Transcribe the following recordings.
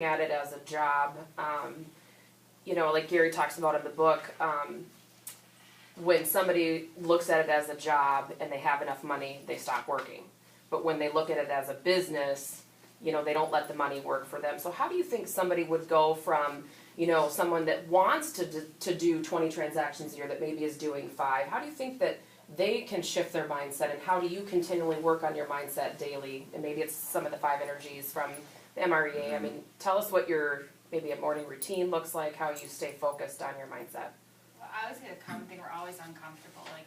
at it as a job, you know, like Gary talks about in the book, when somebody looks at it as a job and they have enough money, they stop working. But when they look at it as a business, you know, they don't let the money work for them. So how do you think somebody would go from, you know, someone that wants to do 20 transactions a year that maybe is doing 5, how do you think that they can shift their mindset, and how do you continually work on your mindset daily? And maybe it's some of the 5 energies from the MREA. I mean, tell us what your, maybe a morning routine looks like, how you stay focused on your mindset. Well, I would say the common thing, we're always uncomfortable. Like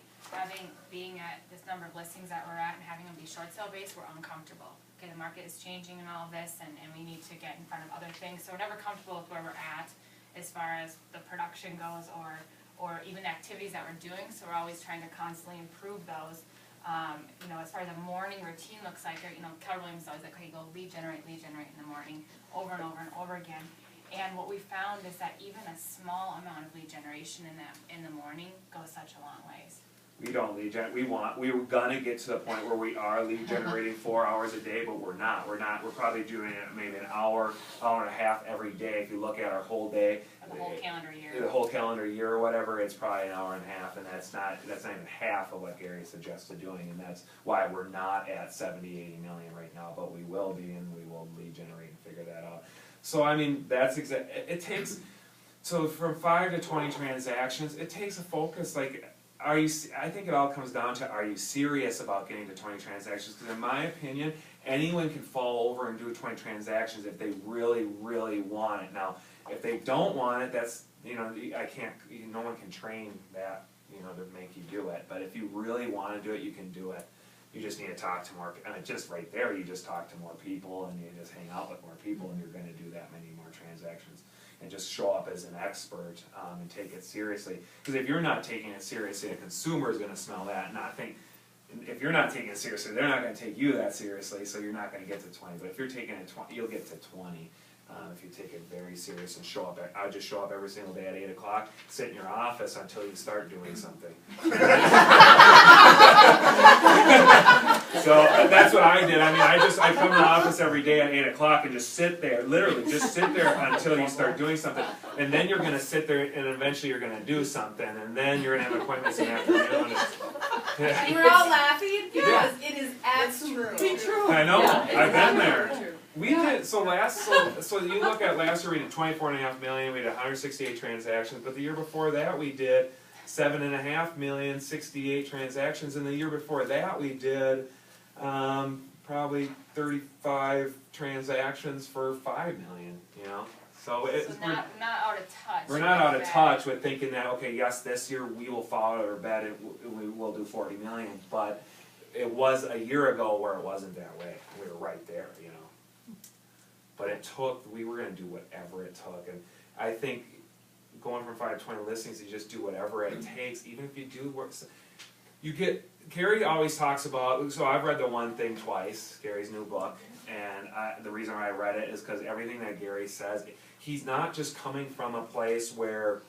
being at this number of listings that we're at and having them be short sale based, we're uncomfortable. Okay, the market is changing and all of this, and we need to get in front of other things. So we're never comfortable with where we're at as far as the production goes, or even activities that we're doing. So we're always trying to constantly improve those. You know, as far as a morning routine looks like, you know, Keller Williams is always like, okay, you go lead generate in the morning, over and over and over again. And what we found is that even a small amount of lead generation in the morning goes such a long ways. We don't lead generate. We were gonna get to the point where we are lead generating 4 hours a day, but we're not. We're probably doing it maybe an hour and a half every day. If you look at our whole day, the whole calendar year. The whole calendar year or whatever, it's probably an hour and a half, and that's not even half of what Gary suggested doing, and that's why we're not at 70, 80 million right now, but we will be, and we will lead generate and figure that out. So I mean, that's it takes, so from 5 to 20 transactions, it takes a focus. Like, I think it all comes down to, are you serious about getting to 20 transactions? Because in my opinion, anyone can fall over and do 20 transactions if they really, really want it. Now, if they don't want it, that's, you know, no one can train that, you know, to make you do it. But if you really want to do it, you can do it. You just need to talk to more, and just right there, you just talk to more people, and you just hang out with more people, and you're going to do that many more transactions. And just show up as an expert and take it seriously. Because if you're not taking it seriously, a consumer is going to smell that and not think. If you're not taking it seriously, they're not going to take you that seriously, so you're not going to get to 20. But if you're taking it 20, you'll get to 20. If you take it very serious and show up, I would just show up every single day at 8 o'clock, sit in your office until you start doing something. So that's what I did. I mean, I come to the office every day at 8 o'clock and just sit there, literally just sit there until you start doing something. And then you're going to sit there, and eventually you're going to do something, and then you're going to have appointments in the afternoon. And we're all laughing because it is absolutely true. I know. Yeah, I've been there. True. We did, so you look at last year, we did 24.5 million, we did 168 transactions, but the year before that we did 7.5 million, 68 transactions, and the year before that we did probably 35 transactions for 5 million, you know? So we're not out of touch. We're not out of touch with thinking that, okay, yes, this year we will follow our bet and we will do 40 million, but it was a year ago where it wasn't that way. We were right there, you know. But we were going to do whatever it took. And I think going from 5 to 20 listings, you just do whatever it takes, even if you do work. Gary always talks about, so I've read The One Thing twice, Gary's new book, and the reason why I read it is because everything that Gary says, he's not just coming from a place where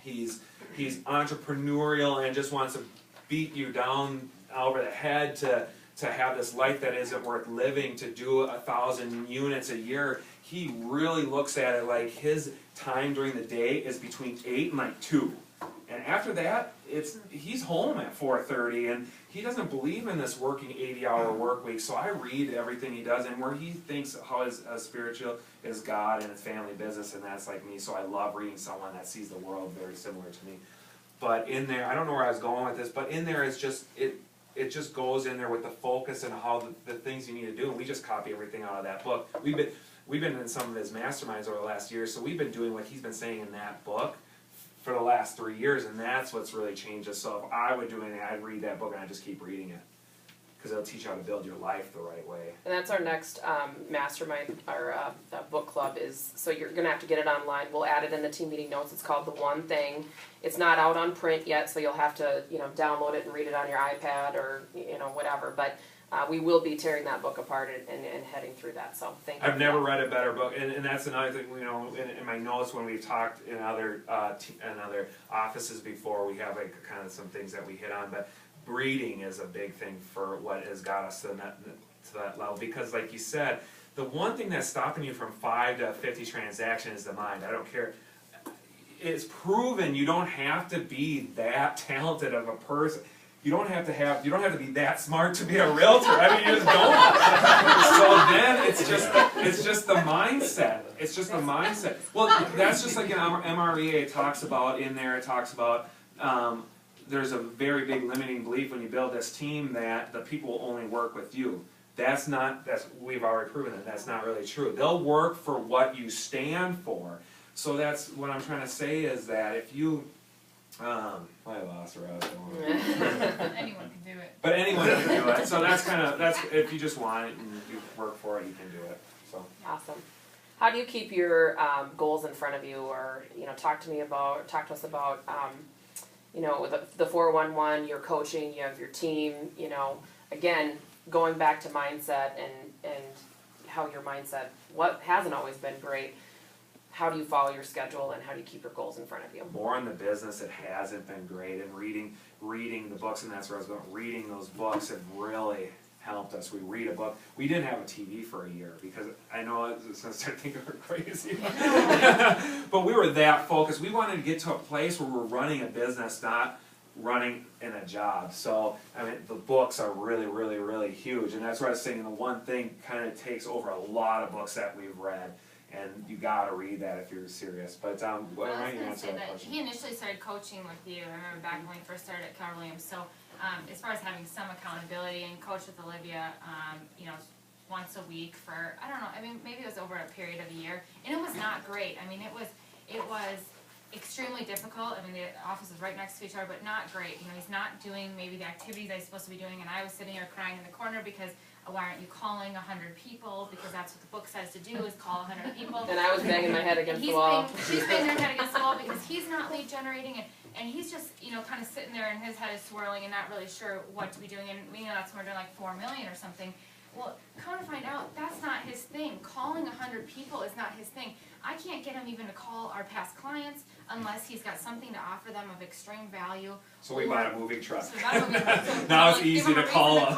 he's entrepreneurial and just wants to beat you down over the head to have this life that isn't worth living, to do 1,000 units a year. He really looks at it like his time during the day is between 8 and like 2. And after that, he's home at 4:30, and he doesn't believe in this working 80-hour work week. So I read everything he does, and where he thinks how his spiritual is God and his family business, and that's like me. So I love reading someone that sees the world very similar to me. But in there, I don't know where I was going with this, but in there is just it just goes in there with the focus and how the things you need to do, and we just copy everything out of that book. We've been in some of his masterminds over the last year, so we've been doing what he's been saying in that book for the last 3 years, and that's what's really changed us. So if I were doing it, I'd read that book and I'd just keep reading it, because it'll teach you how to build your life the right way. And that's our next mastermind, our book club is, so you're going to have to get it online. We'll add it in the team meeting notes. It's called The One Thing. It's not out on print yet, so you'll have to, you know, download it and read it on your iPad or, you know, whatever. But we will be tearing that book apart and heading through that. So thank you. I've never read a better book, and that's another thing. You know, in my notes when we've talked in other offices before, we have like kind of some things that we hit on, but reading is a big thing for what has got us to that level, because like you said, the one thing that's stopping you from 5 to 50 transactions is the mind. I don't care. It's proven you don't have to be that talented of a person. You don't have to be that smart to be a realtor. I mean, you just don't. So then it's just the mindset. It's just the mindset. Well, that's just like an MREA talks about in there. It talks about there's a very big limiting belief when you build this team that the people will only work with you. We've already proven that that's not really true. They'll work for what you stand for. So that's what I'm trying to say is that if you, I lost where I was going. Anyone can do it. But anyone can do it. So that's if you just want it and you work for it, you can do it. So Awesome. How do you keep your goals in front of you, or talk to us about the 411, your coaching, you have your team. Again, going back to mindset and how your mindset, what hasn't always been great. How do you follow your schedule, and how do you keep your goals in front of you? more in the business, it hasn't been great, and reading the books, and that's where I was going. Reading those books have really helped us. We read a book. We didn't have a TV for a year because I know it's going to start thinking we're crazy, but we were that focused. We wanted to get to a place where we're running a business, not running in a job. So I mean, the books are really, really, really huge, and that's why I was saying the one thing kind of takes over a lot of books that we've read. And you gotta read that if you're serious. But why don't you answer that question? He initially started coaching with you. I remember back when we first started at Keller Williams. So as far as having some accountability and coach with Olivia, once a week for maybe it was over a period of a year, and it was not great. I mean, it was extremely difficult. I mean, the office was right next to each other, but not great. He's not doing maybe the activities he's supposed to be doing, and I was sitting here crying in the corner because. Why aren't you calling 100 people? Because that's what the book says to do, is call 100 people. And I was banging my head against the wall. She's banging her head against the wall because he's not lead generating, and he's just, kind of sitting there and his head is swirling and not really sure what to be doing. And we know that's when we're doing like 4 million or something. Well, come to find out, that's not his thing. Calling 100 people is not his thing. I can't get him even to call our past clients unless he's got something to offer them of extreme value. So we bought a moving truck. So Now it's easy to call him.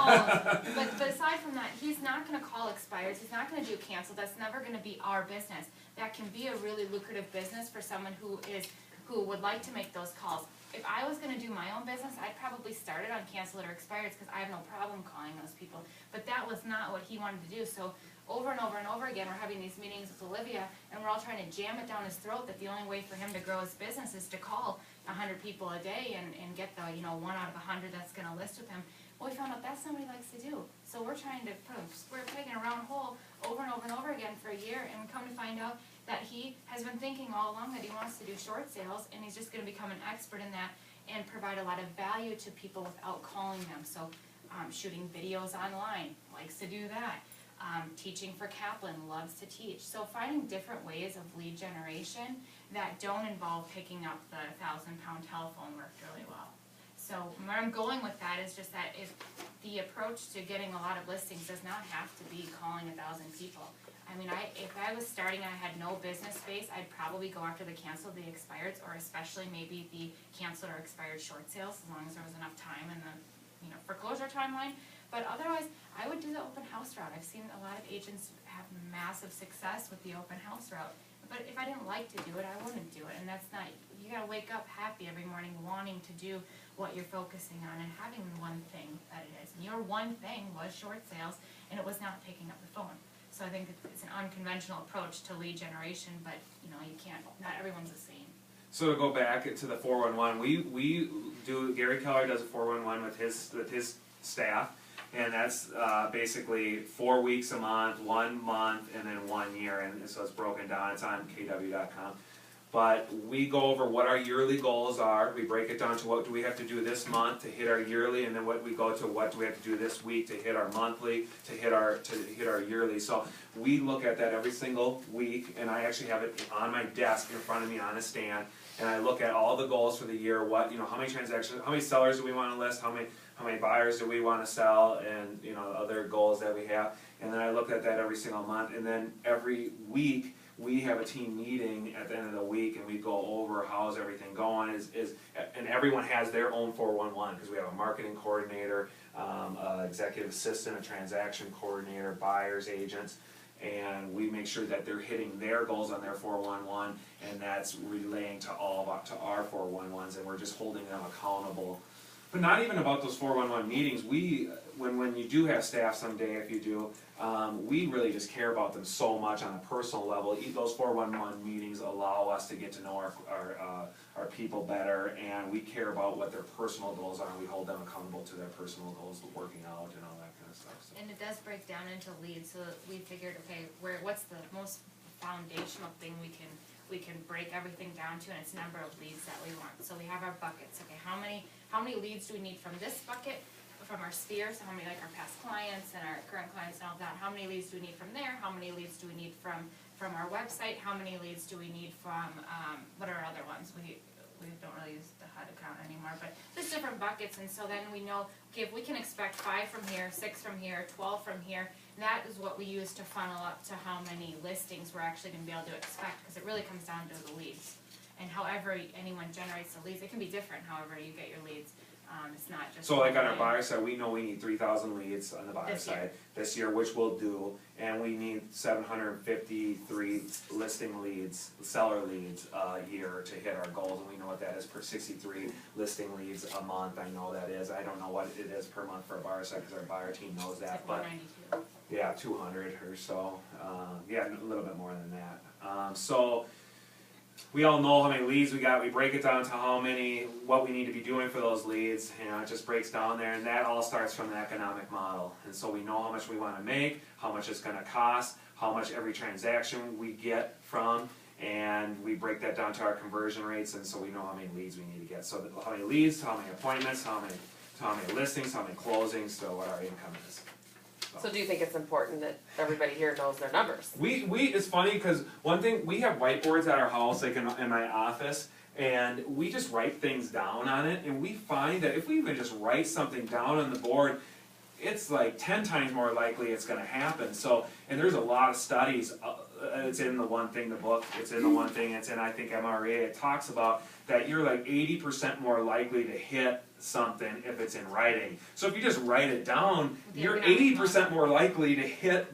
But aside from that, he's not going to call expires. He's not going to do cancel. That's never going to be our business. That can be a really lucrative business for someone who would like to make those calls. If I was going to do my own business, I'd probably start it on cancel it or expires because I have no problem calling those people. But that was not what he wanted to do. So over and over and over again, we're having these meetings with Olivia, and we're all trying to jam it down his throat that the only way for him to grow his business is to call 100 people a day and get the 1 out of 100 that's going to list with him. Well, we found out that's not what he likes to do. So we're trying to put a square peg in a round hole over and over and over again for a year, and we come to find out that he has been thinking all along that he wants to do short sales, and he's just going to become an expert in that and provide a lot of value to people without calling them. So shooting videos online, likes to do that. Teaching for Kaplan, loves to teach. So finding different ways of lead generation that don't involve picking up the 1,000-pound telephone worked really well. So where I'm going with that is just that if the approach to getting a lot of listings does not have to be calling 1,000 people. I mean, if I was starting and I had no business space, I'd probably go after the canceled, the expired, or especially maybe the canceled or expired short sales, as long as there was enough time in the foreclosure timeline. But otherwise, I would do the open house route. I've seen a lot of agents have massive success with the open house route. But if I didn't like to do it, I wouldn't do it. And that's not, you gotta wake up happy every morning wanting to do what you're focusing on and having one thing that it is. And your one thing was short sales, and it was not picking up the phone. So I think it's an unconventional approach to lead generation, but you can't, not everyone's the same. So to go back to the 411, we do, Gary Keller does a 411 with his staff, and that's basically 4 weeks a month, 1 month, and then 1 year, and so it's broken down. It's on kw.com. But we go over what our yearly goals are. We break it down to what do we have to do this month to hit our yearly, and then what we go to what do we have to do this week to hit our monthly, to hit our yearly. So we look at that every single week, and I actually have it on my desk in front of me on a stand, and I look at all the goals for the year. What how many transactions, how many sellers do we want to list, how many buyers do we want to sell, and other goals that we have. And then I look at that every single month, and then every week we have a team meeting at the end of the week, and we go over how's everything going. And everyone has their own 411 because we have a marketing coordinator, executive assistant, a transaction coordinator, buyers, agents, and we make sure that they're hitting their goals on their 411, and that's relaying to to our 411s, and we're just holding them accountable. But not even about those 411 meetings. When you do have staff someday, if you do, we really just care about them so much on a personal level. Those 411 meetings allow us to get to know our people better, and we care about what their personal goals are, and we hold them accountable to their personal goals, working out and all that kind of stuff. So. And it does break down into leads, so we figured, okay, what's the most foundational thing we can break everything down to, and it's number of leads that we want. So we have our buckets. Okay, how many leads do we need from this bucket, from our sphere? So how many, like our past clients and our current clients and all that? How many leads do we need from there? How many leads do we need from our website? How many leads do we need from what are other ones? We don't really use the HUD account anymore, but there's different buckets, and so then we know, okay, if we can expect 5 from here, 6 from here, 12 from here, that is what we use to funnel up to how many listings we're actually going to be able to expect, because it really comes down to the leads. And however anyone generates the leads, it can be different however you get your leads. It's not just. So like on our buyer side, we know we need 3,000 leads on the buyer This year. side this year, which we'll do, and we need 753 listing leads, seller leads a year to hit our goals, and we know what that is per 63 listing leads a month. I know that is. I don't know what it is per month for our buyer side because our buyer team knows that, It's like but 192. yeah, 200 or so. Yeah, a little bit more than that. So. We all know how many leads we got. We break it down to what we need to be doing for those leads. You know, it just breaks down there, and that all starts from the economic model. And so we know how much we want to make, how much it's going to cost, how much every transaction we get from, and we break that down to our conversion rates. And so we know how many leads we need to get. So how many leads, how many appointments, how many listings, how many closings, so what our income is. So do you think it's important that everybody here knows their numbers? It's funny because one thing, we have whiteboards at our house, like in my office, and we just write things down on it, and we find that if we even just write something down on the board, it's like 10 times more likely it's gonna happen. So, and there's a lot of studies, it's in the one thing, the book, it's in the one thing, it's in, I think, MRA, it talks about that you're like 80% more likely to hit something if it's in writing. So if you just write it down, you're 80% more likely to hit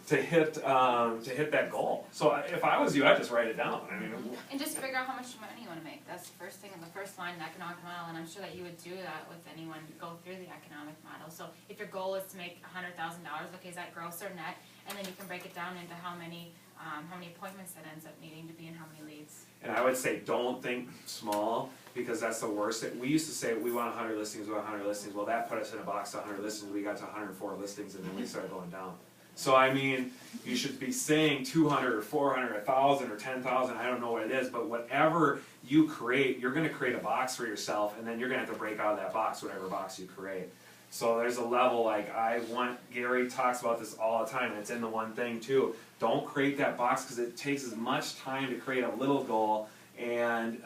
that goal. So if I was you, I'd just write it down. I mean, And just figure out how much money you want to make. That's the first thing in the first line, the economic model, and I'm sure that you would do that with anyone go through the economic model. So if your goal is to make $100,000, okay, is that gross or net? And then you can break it down into how many appointments that ends up needing to be and how many leads. and I would say don't think small, because that's the worst. We used to say we want 100 listings, we want 100 listings. Well, that put us in a box to 100 listings. We got to 104 listings, and then we started going down. So I mean, you should be saying 200 or 400 or 1,000 or 10,000, I don't know what it is, but whatever you create, you're gonna create a box for yourself, and then you're gonna have to break out of that box, whatever box you create. So there's a level, like Gary talks about this all the time, and it's in the one thing too. Don't create that box, because it takes as much time to create a little goal and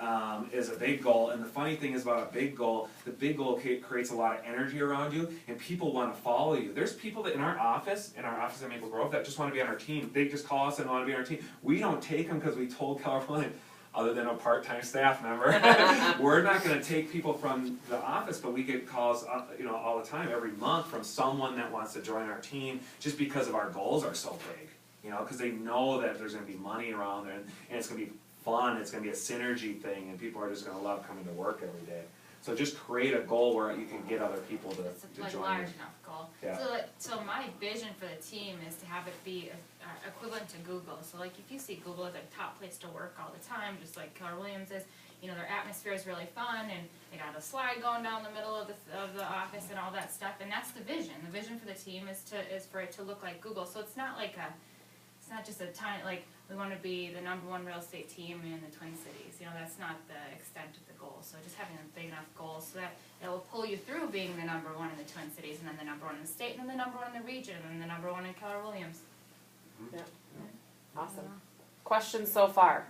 is a big goal. And the funny thing is about a big goal, the big goal creates a lot of energy around you, and people want to follow you. There's people that in our office at Maple Grove, that just want to be on our team. They just call us and want to be on our team. We don't take them because we told Keller Williams, other than a part-time staff member, we're not going to take people from the office, but we get calls, all the time, every month, from someone that wants to join our team, just because of our goals are so big. Because they know that there's going to be money around there, and it's going to be fun, it's going to be a synergy thing, and people are just going to love coming to work every day. So just create a goal where you can get other people to It's a join large you. enough goal. Yeah. So my vision for the team is to have it be equivalent to Google. So like if you see Google as a top place to work all the time, just like Keller Williams is, their atmosphere is really fun, and they got a slide going down the middle of the office and all that stuff, and that's the vision. The vision for the team is for it to look like Google. So it's not like it's not just a tiny, like, we want to be the #1 real estate team in the Twin Cities. That's not the extent of the goal. So just having a big enough goal so that it will pull you through being the #1 in the Twin Cities, and then the #1 in the state, and then the #1 in the region, and then the #1 in Keller Williams. Yeah. Awesome. Questions so far?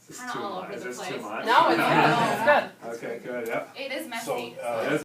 Is this Kinda too all much? over Is the this too place. much? No, it's good. Okay, good, yep. It is messy. So, It is